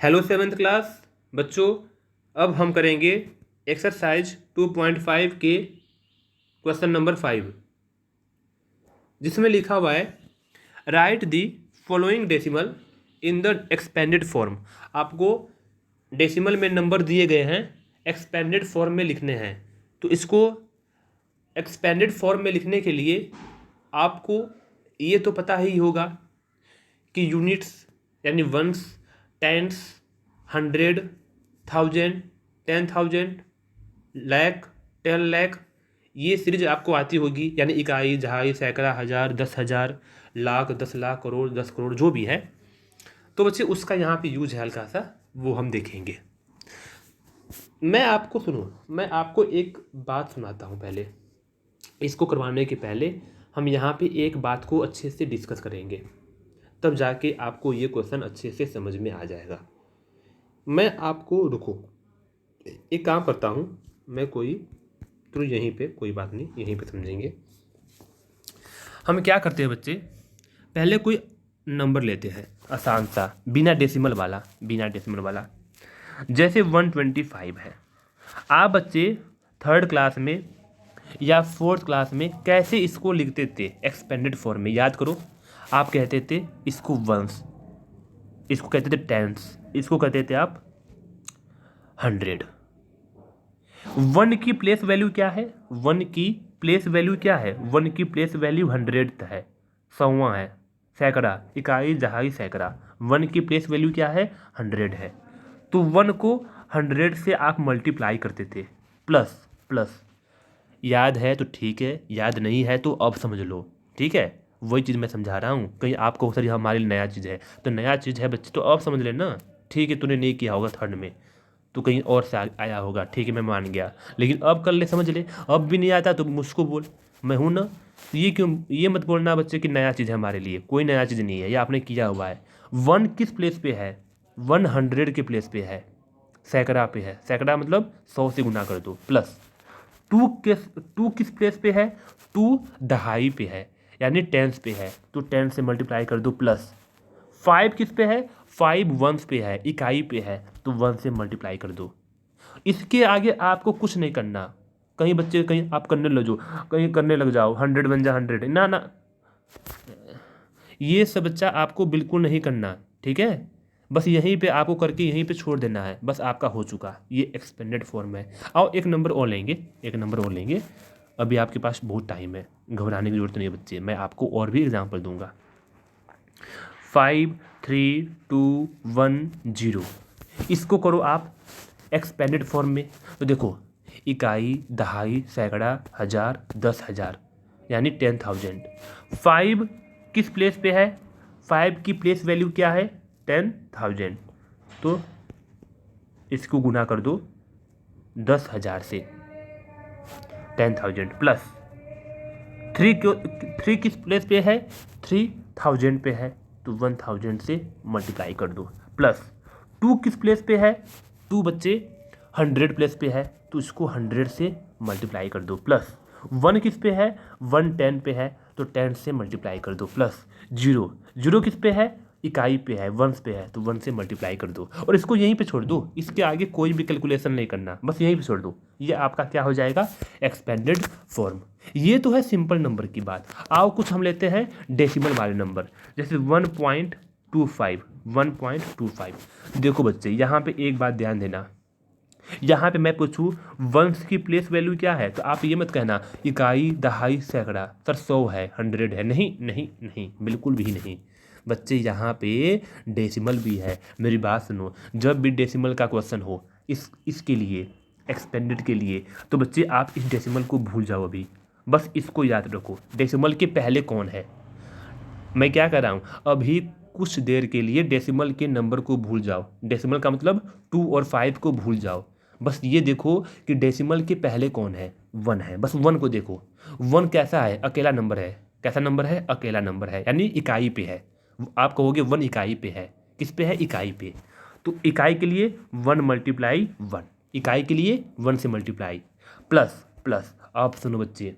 Hello seventh class बच्चों, अब हम करेंगे एक्सरसाइज 2.5 के क्वेश्चन नंबर 5, जिसमें लिखा हुआ है right the following decimal in the expanded form. आपको डेसिमल में नंबर दिए गए हैं, एक्सपेंडेड फॉर्म में लिखने हैं। तो इसको एक्सपेंडेड फॉर्म में लिखने के लिए आपको ये तो पता ही होगा कि यूनिट्स यानी वंस, टेंस, 100, 1000, 10,000, लाख, 10 लाख, ये सीरीज आपको आती होगी। यानी इकाई, दहाई, सैकड़ा, हज़ार, 10,000, लाख, 10 लाख, करोड़, 10 करोड़, जो भी है। तो बच्चे उसका यहाँ पे यूज है हल्का सा, वो हम देखेंगे। मैं आपको एक बात सुनाता हूँ पहले। इसको करवाने के पहले हम यहाँ पे एक बात को अच्छे से डिस्कस करेंगे, तब जाके आपको ये क्वेश्चन अच्छे से समझ में आ जाएगा। मैं आपको रुको एक काम करता हूँ, मैं कोई तो यहीं पे कोई बात नहीं, यहीं पे समझेंगे। हम क्या करते हैं बच्चे, पहले कोई नंबर लेते हैं आसान सा, बिना डेसिमल वाला। जैसे 125 है। आप बच्चे 3rd क्लास में या 4th क्लास में कैसे इसको लिखते थे एक्सपेंडेड फॉर्म में, याद करो। आप कहते थे इसको वंस, इसको कहते थे टेंस, इसको कहते थे आप 100। 1 की प्लेस वैल्यू क्या है? 1 की प्लेस वैल्यू क्या है? 1 की प्लेस वैल्यू 100 है, 100वां है, सैकड़ा, इकाई, दहाई, सैकड़ा। 1 की प्लेस वैल्यू क्या है? 100 है। तो 1 को 100 से आप मल्टीप्लाई करते थे, प्लस प्लस। याद है तो ठीक है, याद नहीं है तो अब समझ लो, ठीक है। वही चीज़ मैं समझा रहा हूँ, कहीं आपको सर हमारे लिए नया चीज़ है तो नया चीज़ है बच्चे, तो अब समझ लेना। ठीक है, तूने नहीं किया होगा 3rd में, तो कहीं और से आया होगा, ठीक है मैं मान गया, लेकिन अब कर ले, समझ ले। अब भी नहीं आता तो मुझको बोल, मैं हूँ ना। ये क्यों, ये मत बोलना बच्चे कि नया चीज़ है हमारे लिए, कोई नया चीज़ नहीं है, ये आपने किया हुआ है। 1 किस प्लेस पे है? 100 के प्लेस पे है, सैकड़ा पे है। सैकड़ा मतलब 100 से गुना कर दो, प्लस 2 किस प्लेस पे है? 2 दहाई पे है, यानी टेंस पे है, तो 10 से मल्टीप्लाई कर दो, प्लस 5 किस पे है? 5 वंस पे है, इकाई पे है, तो 1 से मल्टीप्लाई कर दो। इसके आगे आपको कुछ नहीं करना। कहीं बच्चे कहीं आप करने लग जाओ 100 बन जा 100, ना ना, ये सब बच्चा आपको बिल्कुल नहीं करना, ठीक है। बस यहीं पे आपको करके यहीं पे छोड़ देना है, बस आपका हो चुका। ये एक्सपेंडेड फॉर्म है। आओ एक नंबर और लेंगे, अभी आपके पास बहुत टाइम है, घबराने की जरूरत नहीं है बच्चे, मैं आपको और भी एग्जाम्पल दूंगा। 5, 3, 2, 1, 0, इसको करो आप एक्सपेंडेड फॉर्म में। तो देखो, इकाई, दहाई, सैकड़ा, हज़ार, 10,000, यानी 10,000। 5 किस प्लेस पे है? 5 की प्लेस वैल्यू क्या है? 10,000। तो इसको गुना कर दो 10,000 से, 10,000, प्लस 3 किस प्लेस पे है? 3,000 पे है, तो 1,000 से मल्टीप्लाई कर दो, प्लस 2 किस प्लेस पे है? 2 बच्चे 100 प्लेस पे है, तो इसको 100 से मल्टीप्लाई कर दो, प्लस 1 किस पे है? 1 10 पे है, तो 10 से मल्टीप्लाई कर दो, प्लस 0 किस पे है? इकाई पे है, 1 पे है, तो 1 से मल्टीप्लाई कर दो, और इसको यहीं पे छोड़ दो। इसके आगे कोई भी कैलकुलेशन नहीं करना, बस यहीं पे छोड़ दो। ये आपका क्या हो जाएगा? Expanded form. ये तो है सिंपल नंबर की बात। आओ कुछ हम लेते हैं डेसिमल वाले नंबर, जैसे 1.25। देखो बच्चे, यहाँ पे एक बात ध्यान देना, यहाँ पे मैं पूछूं वंस की प्लेस वैल्यू क्या है, तो आप ये मत कहना इकाई, दहाई, सैकड़ा, सर 100 है, 100 है। नहीं नहीं नहीं, बिल्कुल भी नहीं बच्चे, यहाँ पे डेसिमल भी है। मेरी बात सुनो, जब भी डेसिमल का क्वेश्चन हो इसके लिए, एक्सपेंडेड के लिए, तो बच्चे आप इस डेसिमल को भूल जाओ अभी, बस इसको याद रखो, डेसिमल के पहले कौन है। मैं क्या कर रहा हूँ अभी, कुछ देर के लिए डेसिमल के नंबर को भूल जाओ। डेसिमल का मतलब 2 और 5 को भूल जाओ। बस ये देखो कि डेसिमल के पहले कौन है? 1 है, बस 1 को देखो। 1 कैसा है? अकेला नंबर है। कैसा नंबर है? अकेला नंबर है, यानी इकाई पे है। आप कहोगे 1 इकाई पे है, किस पे है? इकाई पे। तो इकाई के लिए 1 मल्टीप्लाई 1, इकाई के लिए 1 से मल्टीप्लाई, प्लस प्लस। आप सुनो बच्चे,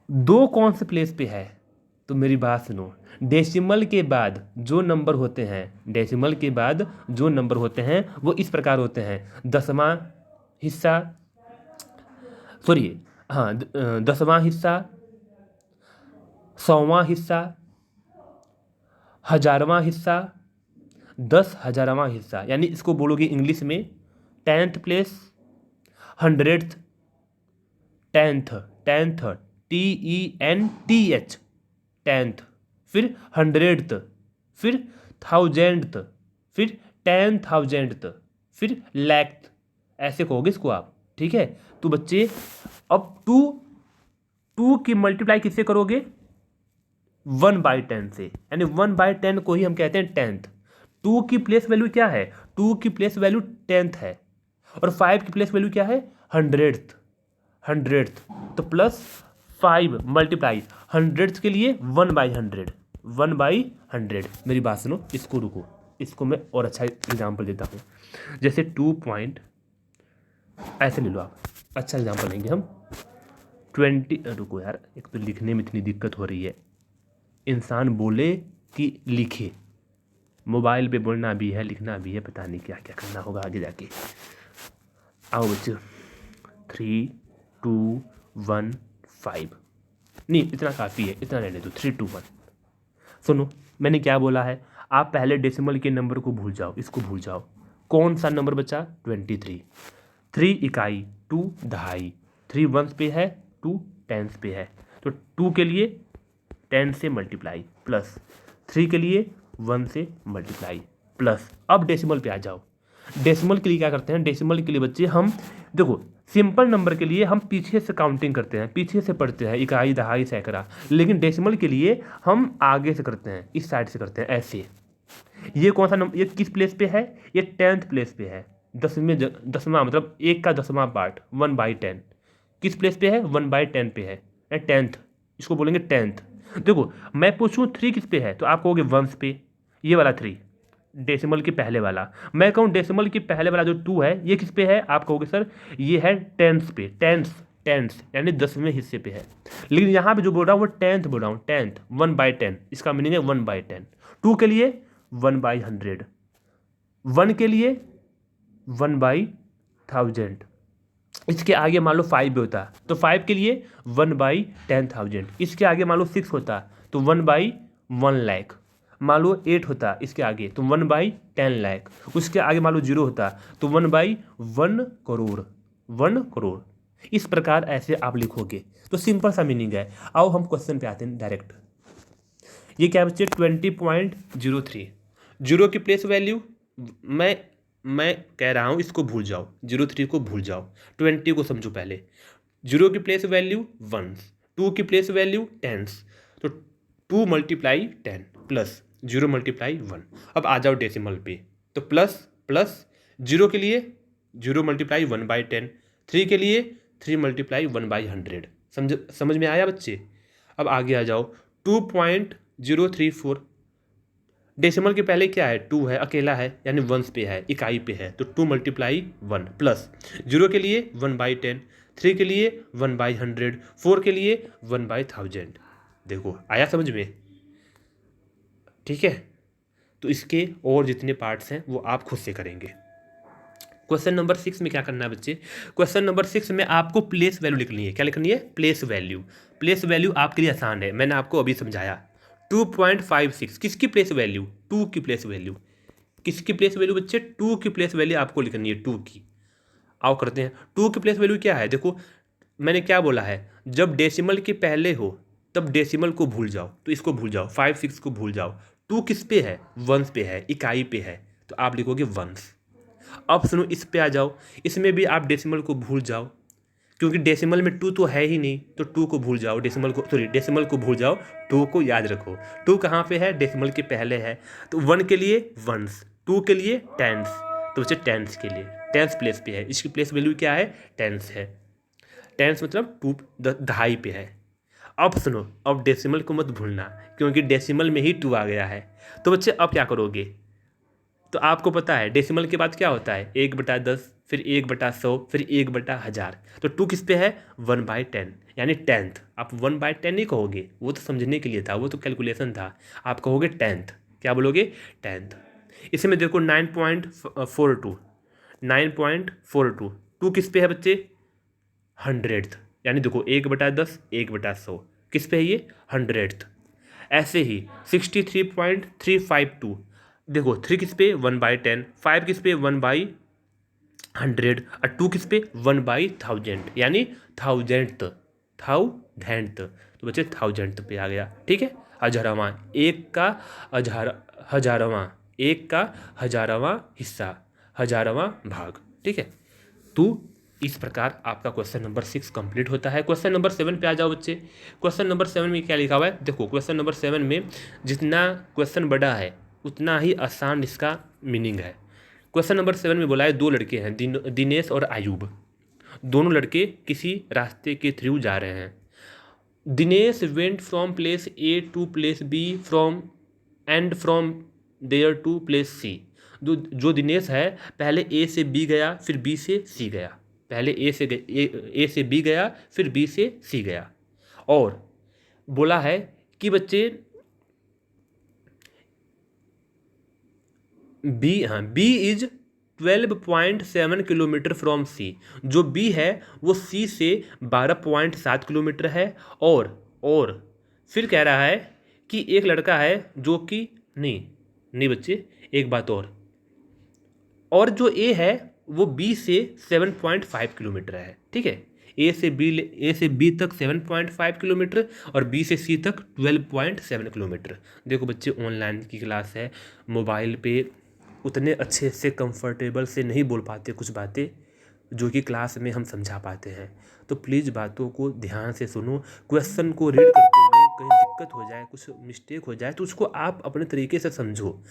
2 कौन से प्लेस पे है? तो मेरी बात सुनो, डेसिमल के बाद जो नंबर होते हैं, डेसिमल के बाद जो नंबर होते हैं वो इस प्रकार होते हैं, दसवां हिस्सा, सॉरी, हाँ, दसवां हिस्सा, सौवां हिस्सा, हजारवां हिस्सा, 10,000वां हिस्सा, यानी इसको बोलोगे इंग्लिश में 10th place, 100th, tenth, tenth, TENTH, tenth, फिर 100th, फिर 1000th, फिर 10,000th, फिर लैक्थ, ऐसे कहोगे इसको आप, ठीक है। तो बच्चे अब टू की मल्टीप्लाई किससे करोगे, 1/10 से, यानी 1/10 को ही हम कहते हैं टेंथ। 2 की प्लेस वैल्यू क्या है, 2 की प्लेस वैल्यू 10th है, और 5 की प्लेस वैल्यू क्या है, 100th, 100th। तो प्लस 5 मल्टीप्लाई 100th के लिए 1/100, 1/100। मेरी बात सुनो, इसको रुको, इसको मैं और अच्छा एग्जाम्पल देता हूँ। जैसे 2 पॉइंट, ऐसे ले लो आप, अच्छा एग्जाम्पल लेंगे हम 20, रुको यार, एक तो लिखने में इतनी दिक्कत हो रही है, इंसान बोले कि लिखे, मोबाइल पे बोलना भी है, लिखना भी है, पता नहीं क्या क्या करना होगा आगे जाके। आओ बच्चों, 3, 2, 1, 5, नहीं इतना काफ़ी है, इतना रहने दो, 3, 2, 1। सुनो मैंने क्या बोला है, आप पहले डेसिमल के नंबर को भूल जाओ, इसको भूल जाओ। कौन सा नंबर बचा, 23। 3 इकाई, 2 दहाई, 3 वंस पे है, 2 टेंस पे है, तो 2 के लिए 10 से मल्टीप्लाई, प्लस 3 के लिए 1 से मल्टीप्लाई, प्लस। अब डेसिमल पे आ जाओ। डेसिमल के लिए क्या करते हैं, डेसिमल के लिए बच्चे हम देखो, सिंपल नंबर के लिए हम पीछे से काउंटिंग करते हैं, पीछे से पढ़ते हैं, इकाई दहाई सैकड़ा, लेकिन डेसिमल के लिए हम आगे से करते हैं, इस साइड से करते हैं, ऐसे। ये कौन सा नंबर, ये किस प्लेस पे है, ये 10th प्लेस पे है, दसवां मतलब 1 का 10वां पार्ट, 1/10 किस प्लेस पे है, 1/10 पे है, 10th, इसको बोलेंगे 10th। देखो मैं पूछूं 3 किस पे है, तो आप कहोगे 1 पे, ये वाला 3 डेसिमल के पहले वाला। मैं कहूँ डेसिमल के पहले वाला जो 2 है ये किस पे है, आप कहोगे सर ये है 10th पे, टेंथ यानी 10वें हिस्से पे है। लेकिन यहाँ पे जो बोल रहा हूँ वो 10th बोल रहा हूँ, 10th, 1/10, इसका मीनिंग है 1/10। 2 के लिए 1/100, 1 के लिए 1/1000, इसके आगे मान लो 5 भी होता तो 5 के लिए 1/10,000, इसके आगे मान लो 6 होता तो 1/1,00,000, मान लो 8 होता इसके आगे तो 1/10,00,000, उसके आगे मान लो 0 होता तो 1/1 करोड़, 1 करोड़। इस प्रकार ऐसे आप लिखोगे, तो सिंपल सा मीनिंग है। आओ हम क्वेश्चन पे आते हैं डायरेक्ट। ये क्या बच्चे, 20.03, जीरो की प्लेस वैल्यू, मैं कह रहा हूँ इसको भूल जाओ, 03 को भूल जाओ, 20 को समझो पहले। 0 की प्लेस वैल्यू 1, 2 की प्लेस वैल्यू 10, तो 2 × 10 प्लस 0 × 1। अब आ जाओ डेसिमल पे, तो प्लस प्लस 0 के लिए 0 × 1/10, 3 के लिए 3 × 1/100। समझ में आया बच्चे। अब आगे आ जाओ 2.034, डेसिमल के पहले क्या है, 2 है, अकेला है, यानी वंस पे है, इकाई पे है, तो 2 × 1 प्लस 0 के लिए 1/10, 3 के लिए 1/100, 4 के लिए 1/1000। देखो आया समझ में, ठीक है। तो इसके और जितने पार्ट्स हैं वो आप खुद से करेंगे। क्वेश्चन नंबर 6 में क्या करना है बच्चे, क्वेश्चन नंबर 6 में आपको प्लेस वैल्यू लिखनी है। क्या लिखनी है, प्लेस वैल्यू। प्लेस वैल्यू आपके लिए आसान है, मैंने आपको अभी समझाया। 2.56 किसकी प्लेस वैल्यू, 2 की प्लेस वैल्यू। किसकी प्लेस वैल्यू बच्चे, 2 की प्लेस वैल्यू आपको लिखनी है, 2 की। आओ करते हैं, 2 की प्लेस वैल्यू क्या है। देखो मैंने क्या बोला है, जब डेसिमल के पहले हो तब डेसिमल को भूल जाओ, तो इसको भूल जाओ, 5, 6 को भूल जाओ। 2 किस पे है, वंस पे है, इकाई पे है, तो आप लिखोगे वंस। अब सुनो इस पे आ जाओ, इसमें भी आप डेसिमल को भूल जाओ, क्योंकि डेसिमल में 2 तो है ही नहीं, तो 2 को भूल जाओ, डेसिमल को भूल जाओ, 2 को याद रखो। 2 कहाँ पे है, डेसिमल के पहले है, तो 1 के लिए वंस, 2 के लिए टेंस, तो बच्चे टेंस के लिए टेंस प्लेस पे है, इसकी प्लेस वैल्यू क्या है, टेंस है। टेंस मतलब 2 दहाई पे है। अब सुनो, अब डेसिमल को मत भूलना, क्योंकि डेसिमल में ही 2 आ गया है। तो बच्चे अब क्या करोगे, तो आपको पता है डेसिमल के बाद क्या होता है 1/10, फिर 1/100, फिर 1/1000। तो 2 किस पे है 1/10 यानी 10th। आप 1/10 नहीं कहोगे, वो तो समझने के लिए था, वो तो कैलकुलेशन था। आप कहोगे 10th। क्या बोलोगे 10th। इसमें देखो 9.42, 9.42 2 किस पे है बच्चे 100th। यानी देखो 1/10, 1/100 किस पे है ये 100th। ऐसे ही 63.352 देखो 3 किस पे 1/10, 5 किस पे 1/100 और 2 किस पे 1/1000 यानी थाउजेंथ। तो बच्चे थाउजेंथ पे आ गया। ठीक है, हजारवां, एक का हजारवां हिस्सा, हजारवां भाग। ठीक है, तो इस प्रकार आपका क्वेश्चन नंबर 6 कंप्लीट होता है। क्वेश्चन नंबर 7 पे आ जाओ बच्चे। क्वेश्चन नंबर 7 में क्या लिखा हुआ है देखो, क्वेश्चन नंबर 7 में जितना क्वेश्चन बड़ा है उतना ही आसान इसका मीनिंग है। क्वेश्चन नंबर 7 में बोला है 2 लड़के हैं दिनेश और आयूब। दोनों लड़के किसी रास्ते के थ्रू जा रहे हैं। Dinesh went from place A to place B from there to place C. जो दिनेश है पहले ए से बी गया, फिर बी से सी गया। पहले ए से बी गया, फिर बी से सी गया। और बोला है कि बच्चे बी इज 12.7 किलोमीटर फ्रॉम सी। जो बी है वो सी से 12.7 किलोमीटर है। और फिर कह रहा है कि एक लड़का है जो कि नहीं बच्चे, एक बात और जो ए है वो बी से 7.5 किलोमीटर है। ठीक है, ए से बी तक 7.5 किलोमीटर और बी से सी तक 12.7 किलोमीटर। देखो बच्चे, ऑनलाइन की क्लास है, मोबाइल पे उतने अच्छे से कंफर्टेबल से नहीं बोल पाते कुछ बातें जो कि क्लास में हम समझा पाते हैं। तो प्लीज़ बातों को ध्यान से सुनो। क्वेश्चन को रीड करते हुए कहीं दिक्कत हो जाए, कुछ मिस्टेक हो जाए तो उसको आप अपने तरीके से समझो।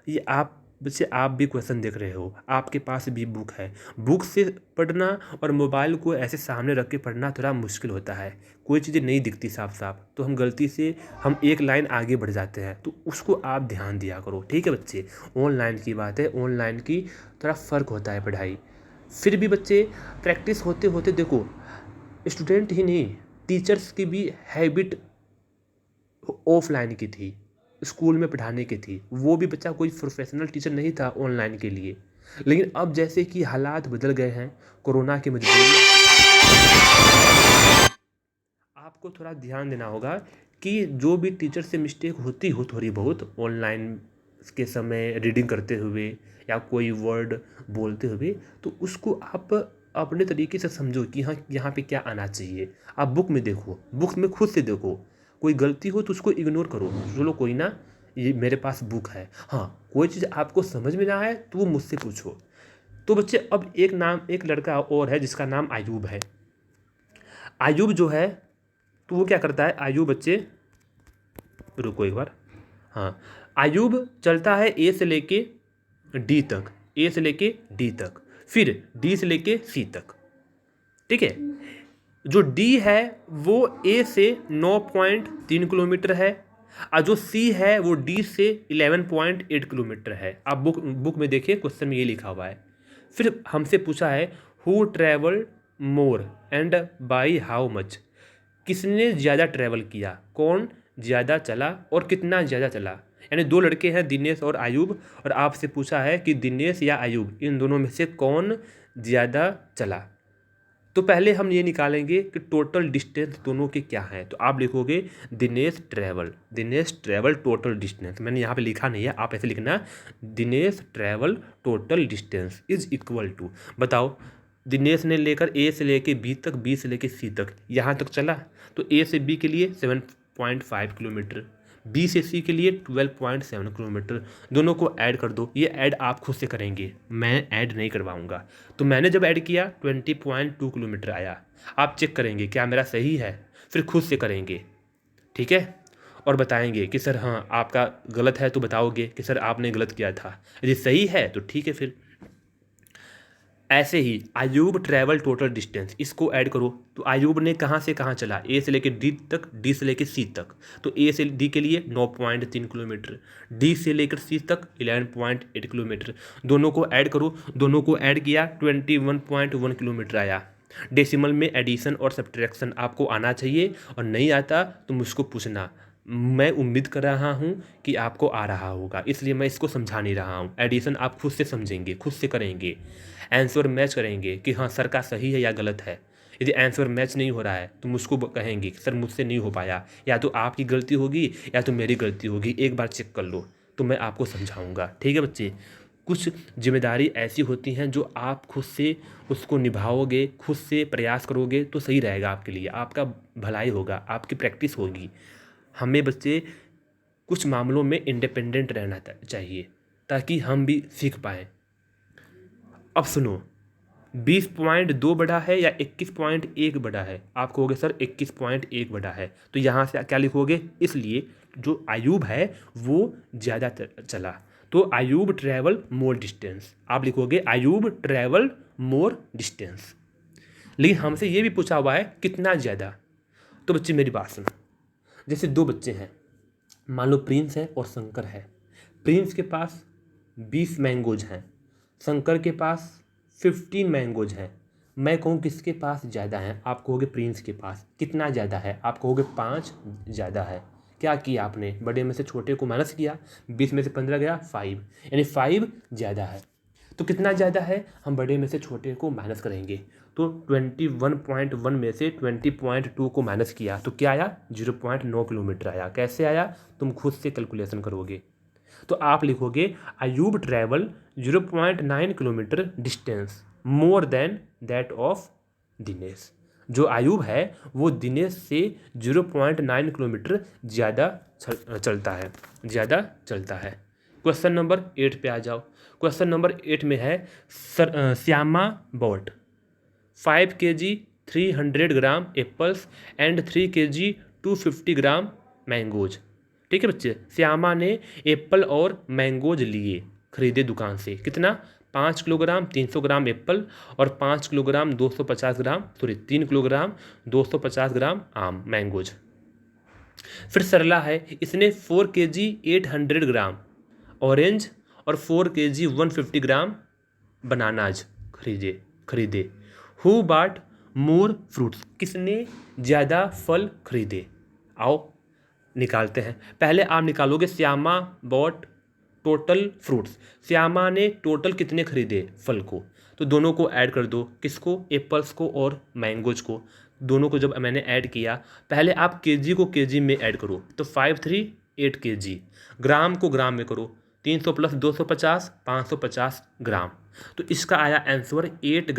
ये आप बच्चे, आप भी क्वेश्चन देख रहे हो, आपके पास भी बुक है। बुक से पढ़ना और मोबाइल को ऐसे सामने रख के पढ़ना थोड़ा मुश्किल होता है। कोई चीज़ें नहीं दिखती साफ साफ तो हम गलती से हम एक लाइन आगे बढ़ जाते हैं, तो उसको आप ध्यान दिया करो। ठीक है बच्चे, ऑनलाइन की बात है, ऑनलाइन की थोड़ा फ़र्क होता है पढ़ाई। फिर भी बच्चे प्रैक्टिस होते होते देखो, स्टूडेंट ही नहीं टीचर्स की भी हैबिट ऑफलाइन की थी, स्कूल में पढ़ाने की थी। वो भी बच्चा कोई प्रोफेशनल टीचर नहीं था ऑनलाइन के लिए। लेकिन अब जैसे कि हालात बदल गए हैं, कोरोना की मजबूरी, आपको थोड़ा ध्यान देना होगा कि जो भी टीचर से मिस्टेक होती हो थोड़ी बहुत ऑनलाइन के समय रीडिंग करते हुए या कोई वर्ड बोलते हुए, तो उसको आप अपने तरीके से समझो कि हाँ यहाँ पे क्या आना चाहिए। आप बुक में देखो, बुक में खुद से देखो, कोई गलती हो तो उसको इग्नोर करो, चलो कोई ना, ये मेरे पास बुक है। हाँ, कोई चीज़ आपको समझ में ना आए तो वो मुझसे पूछो। तो बच्चे अब एक लड़का और है जिसका नाम आयूब है। आयूब जो है तो वो क्या करता है, आयूब बच्चे रुको एक बार, हाँ, आयूब चलता है ए से लेके डी तक, ए से लेके डी तक, फिर डी से लेके सी तक। ठीक है, जो डी है वो ए से 9.3 किलोमीटर है और जो सी है वो डी से 11.8 किलोमीटर है। आप बुक में देखिए, क्वेश्चन में ये लिखा हुआ है। फिर हमसे पूछा है who travelled more and by how much. किसने ज़्यादा ट्रैवल किया, कौन ज़्यादा चला और कितना ज़्यादा चला। यानी 2 लड़के हैं दिनेश और आयूब, और आपसे पूछा है कि दिनेश या आयूब इन दोनों में से कौन ज़्यादा चला। तो पहले हम ये निकालेंगे कि टोटल डिस्टेंस दोनों के क्या है। तो आप लिखोगे दिनेश ट्रैवल टोटल डिस्टेंस। मैंने यहाँ पे लिखा नहीं है, आप ऐसे लिखना Dinesh travel total distance is equal to, बताओ दिनेश ने लेकर ए से लेके बी तक, बी से लेके सी तक, यहाँ तक चला, तो ए से बी के लिए 7.5 किलोमीटर, बी से सी के लिए 12.7 किलोमीटर। दोनों को ऐड कर दो। ये ऐड आप खुद से करेंगे, मैं ऐड नहीं करवाऊंगा। तो मैंने जब ऐड किया 20.2 किलोमीटर आया। आप चेक करेंगे क्या मेरा सही है, फिर खुद से करेंगे। ठीक है, और बताएंगे कि सर हाँ आपका गलत है, तो बताओगे कि सर आपने गलत किया था। यदि सही है तो ठीक है, फिर ऐसे ही आयूब ट्रैवल टोटल डिस्टेंस, इसको ऐड करो तो आयूब ने कहाँ से कहाँ चला, ए से लेके डी तक, डी से लेके सी तक, तो ए से डी के लिए 9.3 किलोमीटर, डी से लेकर सी तक 11.8 किलोमीटर, दोनों को ऐड करो, दोनों को ऐड किया 21.1 किलोमीटर आया। डेसिमल में एडिशन और सब्ट्रैक्शन आपको आना चाहिए, और नहीं आता तो मुझको पूछना, मैं उम्मीद कर रहा हूँ कि आपको आ रहा होगा, इसलिए मैं इसको समझा नहीं रहा हूँ। एडिशन आप खुद से समझेंगे, खुद से करेंगे, आंसर मैच करेंगे कि हाँ सर का सही है या गलत है। यदि आंसर मैच नहीं हो रहा है तो मुझको कहेंगे कि सर मुझसे नहीं हो पाया, या तो आपकी गलती होगी या तो मेरी गलती होगी, एक बार चेक कर लो तो मैं आपको समझाऊंगा। ठीक है बच्चे, कुछ जिम्मेदारी ऐसी होती हैं जो आप खुद से उसको निभाओगे, खुद से प्रयास करोगे तो सही रहेगा आपके लिए, आपका भलाई होगा, आपकी प्रैक्टिस होगी। हमें बच्चे कुछ मामलों में इंडिपेंडेंट रहना चाहिए ताकि हम भी सीख पाएँ। अब सुनो, 20.2 बड़ा है या 21.1 बड़ा है? आप कहोगे सर 21.1 बड़ा है, तो यहाँ से क्या लिखोगे, इसलिए जो आयूब है वो ज़्यादा चला, तो आयूब ट्रैवल मोर डिस्टेंस, आप लिखोगे आयूब ट्रैवल मोर डिस्टेंस। लेकिन हमसे ये भी पूछा हुआ है कितना ज़्यादा, तो बच्चे मेरी बात सुनो, जैसे दो बच्चे हैं, मान लो प्रिंस है और शंकर है। प्रिंस के पास 20 मैंगोज हैं, शंकर के पास 15 मैंगोज हैं। मैं कहूँ किसके पास ज़्यादा है, आप कहोगे प्रिंस के पास। कितना ज़्यादा है, आप कहोगे 5 ज़्यादा है। क्या किया आपने, बड़े में से छोटे को माइनस किया, 20 में से 15 गया 5, यानी 5 ज़्यादा है। तो कितना ज़्यादा है, हम बड़े में से छोटे को माइनस करेंगे, तो 21.1 में से 20.2 को माइनस किया तो क्या आया, 0.9 किलोमीटर आया। कैसे आया, तुम खुद से कैलकुलेशन करोगे। तो आप लिखोगे Ayub travel 0.9 kilometre distance more than that of Dinesh. जो आयूब है वो दिनेश से 0.9 किलोमीटर ज़्यादा चलता है। क्वेश्चन नंबर 8 पे आ जाओ। क्वेश्चन नंबर 8 में है Shyama bought 5 kg 300 gram apples and 3 kg 250 gram mangoes. ठीक है बच्चे, श्यामा ने एप्पल और मैंगोज लिए, खरीदे दुकान से। कितना, 5 किलोग्राम 300 ग्राम एप्पल और 5 किलोग्राम 250 ग्राम 3 किलोग्राम 250 ग्राम आम मैंगोज। फिर सरला है, इसने 4 kg 800 ग्राम ऑरेंज और 4 kg 150 ग्राम बनानाज खरीदे। हु बाट मोर फ्रूट्स, किसने ज़्यादा फल खरीदे। आओ निकालते हैं। पहले आप निकालोगे Shyama bought total fruits, Shyama ने टोटल कितने खरीदे फल को, तो दोनों को ऐड कर दो। किसको, एप्पल्स को और मैंगोज को। दोनों को जब मैंने ऐड किया, पहले आप केजी को केजी में ऐड करो, तो 5 3 8 kg। ग्राम को ग्राम में करो, 300 + 250 550 ग्राम। तो इसका आया आंसर 8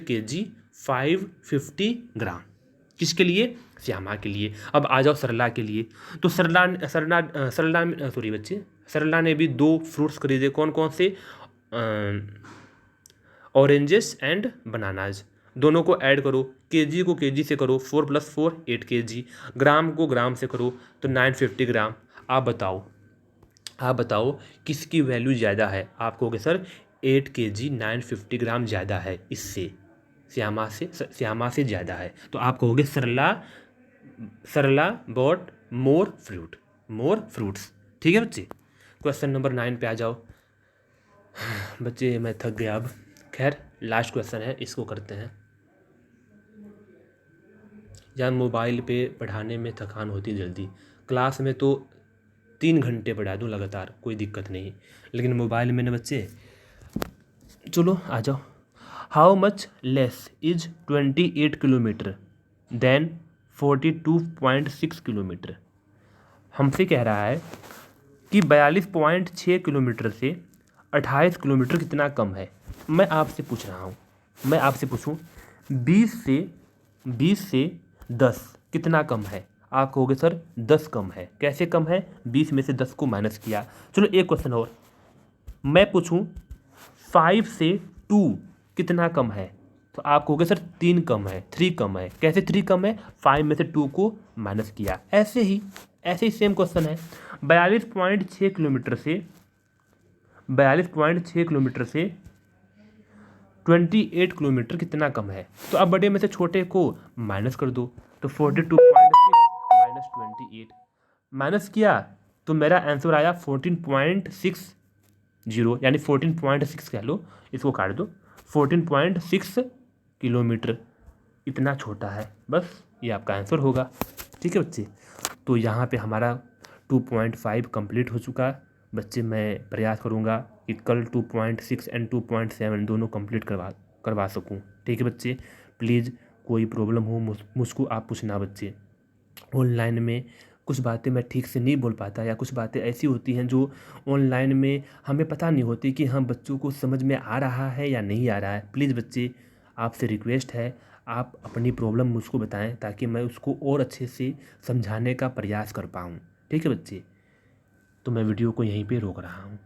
kg 550 ग्राम। किसके लिए, श्यामा के लिए। अब आ जाओ सरला के लिए। तो सरला ने भी 2 फ्रूट्स खरीदे। कौन कौन से, ऑरेंजेस एंड बनानाज। दोनों को ऐड करो, केजी को केजी से करो, 4 + 4 8 kg। ग्राम को ग्राम से करो तो 950 ग्राम। आप बताओ किसकी वैल्यू ज़्यादा है। आप कहोगे सर 8 kg 950 ग्राम ज़्यादा है, इससे श्यामा से ज़्यादा है। तो आप कहोगे सरला बॉट मोर फ्रूट्स। ठीक है बच्चे, क्वेश्चन नंबर 9 पे आ जाओ। बच्चे मैं थक गया अब, खैर लास्ट क्वेश्चन है, इसको करते हैं। यार मोबाइल पे पढ़ाने में थकान होती जल्दी, क्लास में तो 3 घंटे पढ़ा दूँ लगातार, कोई दिक्कत नहीं, लेकिन मोबाइल में ना बच्चे। चलो आ जाओ। How much less is 28 kilometre than 42.6 kilometre. हमसे कह रहा है कि 42.6 किलोमीटर से 28 किलोमीटर कितना कम है। मैं आपसे पूछ रहा हूँ, मैं आपसे पूछूँ 20 से 10 कितना कम है। आप कहोगे सर 10 कम है। कैसे कम है, 20 में से 10 को माइनस किया। चलो एक क्वेश्चन और मैं पूछूँ, 5 से 2 कितना कम है, तो आप कहोगे सर 3 कम है, 3 कम है। कैसे 3 कम है, 5 में से 2 को माइनस किया। ऐसे ही सेम क्वेश्चन है, 42.6 किलोमीटर से 28 किलोमीटर कितना कम है। तो अब बड़े में से छोटे को माइनस कर दो, तो 42.6 माइनस 28 माइनस किया तो मेरा आंसर आया 14.60, यानी 14.6 कह लो, इसको काट दो, 14.6 किलोमीटर इतना छोटा है। बस ये आपका आंसर होगा। ठीक है बच्चे, तो यहाँ पे हमारा 2.5 कंप्लीट हो चुका। बच्चे मैं प्रयास करूँगा कि कल 2.6 एंड 2.7 दोनों कंप्लीट करवा सकूँ। ठीक है बच्चे, प्लीज़ कोई प्रॉब्लम हो मुझको आप पूछना बच्चे। ऑनलाइन में कुछ बातें मैं ठीक से नहीं बोल पाता, या कुछ बातें ऐसी होती हैं जो ऑनलाइन में हमें पता नहीं होती कि हम बच्चों को समझ में आ रहा है या नहीं आ रहा है। प्लीज़ बच्चे, आपसे रिक्वेस्ट है, आप अपनी प्रॉब्लम मुझको बताएं ताकि मैं उसको और अच्छे से समझाने का प्रयास कर पाऊँ। ठीक है बच्चे, तो मैं वीडियो को यहीं पे रोक रहा हूँ।